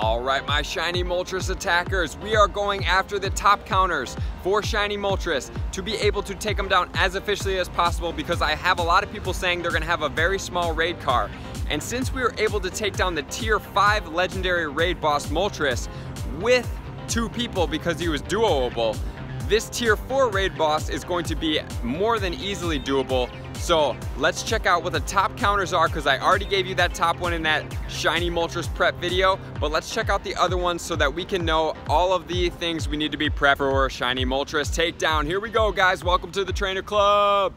Alright, my shiny Moltres attackers, we are going after the top counters for shiny Moltres to be able to take them down as efficiently as possible, because I have a lot of people saying they're going to have a very small raid car. And since we were able to take down the tier 5 legendary raid boss Moltres with 2 people because he was duoable, this tier 4 raid boss is going to be more than easily doable. So let's check out what the top counters are, because I already gave you that top one in that shiny Moltres prep video, but let's check out the other ones so that we can know all of the things we need to be prepped for shiny Moltres takedown. Here we go, guys. Welcome to the Trainer Club.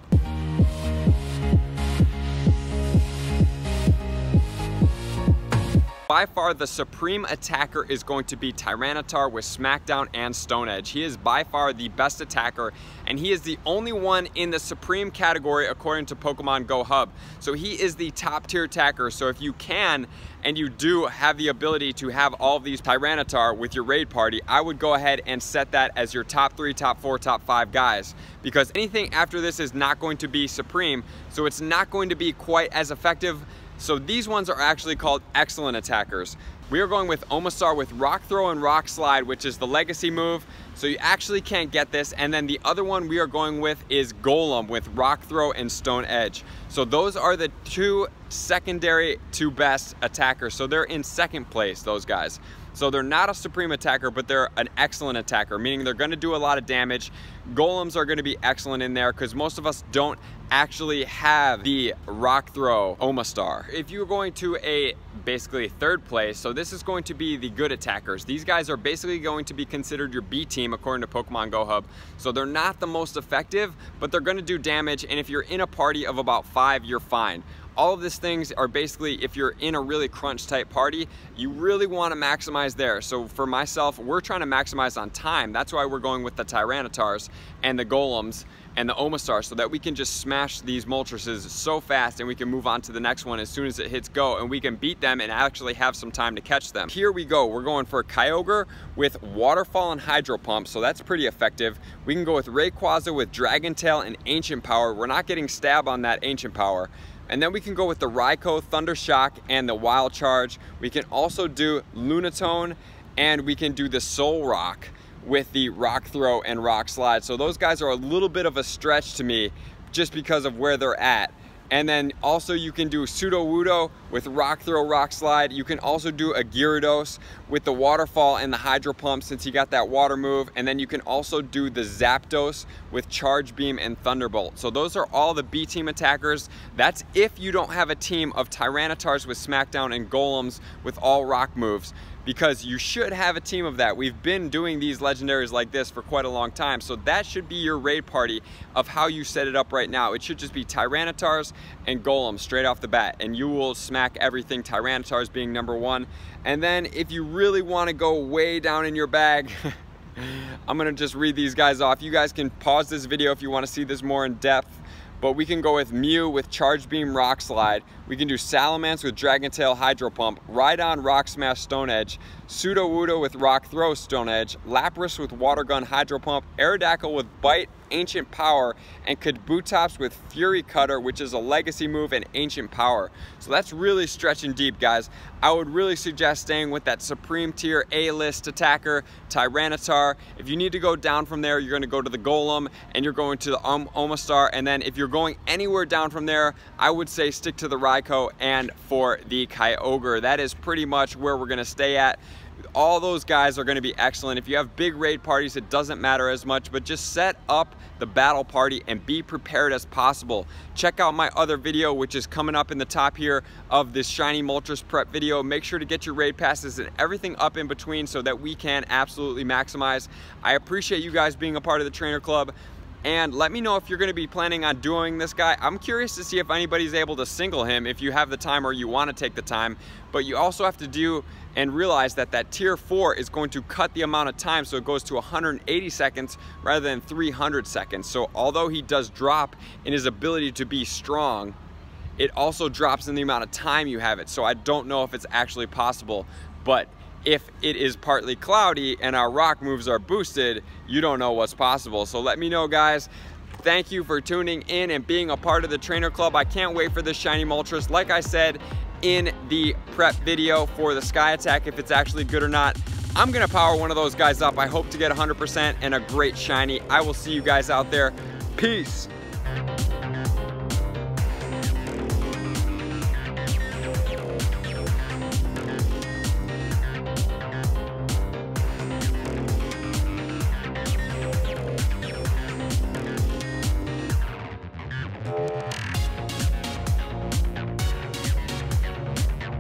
By far, the supreme attacker is going to be Tyranitar with Smackdown and Stone Edge. He is by far the best attacker, and he is the only one in the supreme category according to Pokemon Go Hub. So he is the top tier attacker. So if you can, and you do have the ability to have all of these Tyranitar with your raid party, I would go ahead and set that as your top 3, top 4, top 5 guys, because anything after this is not going to be supreme, so it's not going to be quite as effective. So these ones are actually called excellent attackers. We are going with Omastar with Rock Throw and Rock Slide, which is the legacy move. So you actually can't get this. And then the other one we are going with is Golem with Rock Throw and Stone Edge. So those are the 2 secondary to best attackers. So they're in second place, those guys. So they're not a supreme attacker, but they're an excellent attacker, meaning they're going to do a lot of damage. Golems are going to be excellent in there because most of us don't actually have the Rock Throw Omastar. If you're going to a basically third place, so this is going to be the good attackers. These guys are basically going to be considered your B team according to Pokemon Go Hub. So they're not the most effective, but they're going to do damage, and if you're in a party of about 5, you're fine. All of these things are basically, if you're in a really crunch type party, you really want to maximize there. So for myself, we're trying to maximize on time. That's why we're going with the Tyranitars and the Golems and the Omastar, so that we can just smash these Moltreses so fast and we can move on to the next one as soon as it hits go, and we can beat them and actually have some time to catch them. Here we go. We're going for Kyogre with Waterfall and Hydro Pump, so that's pretty effective. We can go with Rayquaza with Dragon Tail and Ancient Power. We're not getting Stab on that Ancient Power. And then we can go with the Raikou, Thunder Shock, and the Wild Charge. We can also do Lunatone, and we can do the Soul Rock with the Rock Throw and Rock Slide. So those guys are a little bit of a stretch to me just because of where they're at. And then also you can do Sudowoodo with Rock Throw, Rock Slide. You can also do a Gyarados with the Waterfall and the Hydro Pump, since you got that water move. And then you can also do the Zapdos with Charge Beam and Thunderbolt. So those are all the B team attackers. That's if you don't have a team of Tyranitars with Smackdown and Golems with all rock moves, because you should have a team of that. We've been doing these legendaries like this for quite a long time, so that should be your raid party of how you set it up right now. It should just be Tyranitars and Golems straight off the bat, and you will smack everything, Tyranitars being number 1. And then if you really want to go way down in your bag, I'm gonna just read these guys off. You guys can pause this video if you want to see this more in depth. But we can go with Mew with Charge Beam, Rock Slide. We can do Salamence with Dragon Tail, Hydro Pump, Rhydon, Rock Smash, Stone Edge, Sudowoodo with Rock Throw, Stone Edge, Lapras with Water Gun, Hydro Pump, Aerodactyl with Bite, Ancient Power, and Kabutops with Fury Cutter, which is a legacy move, and Ancient Power. So that's really stretching deep, guys. I would really suggest staying with that supreme tier A-list attacker, Tyranitar. If you need to go down from there, you're going to go to the Golem, and you're going to the Omastar. And then if you're going anywhere down from there, I would say stick to the Raikou and for the Kyogre. That is pretty much where we're going to stay at. All those guys are going to be excellent. If you have big raid parties, it doesn't matter as much, but just set up the battle party and be prepared as possible. Check out my other video, which is coming up in the top here of this shiny Moltres prep video. Make sure to get your raid passes and everything up in between so that we can absolutely maximize. I appreciate you guys being a part of the Trainer Club. And let me know if you're going to be planning on doing this guy. I'm curious to see if anybody's able to single him if you have the time or you want to take the time. But you also have to do and realize that that tier 4 is going to cut the amount of time, so it goes to 180 seconds rather than 300 seconds. So although he does drop in his ability to be strong, it also drops in the amount of time you have it. So I don't know if it's actually possible, but if it is partly cloudy and our rock moves are boosted, you don't know what's possible. So let me know, guys. Thank you for tuning in and being a part of the Trainer Club. I can't wait for this shiny Moltres. Like I said, in the prep video for the Sky Attack if it's actually good or not. I'm gonna power one of those guys up. I hope to get 100% and a great shiny. I will see you guys out there. Peace.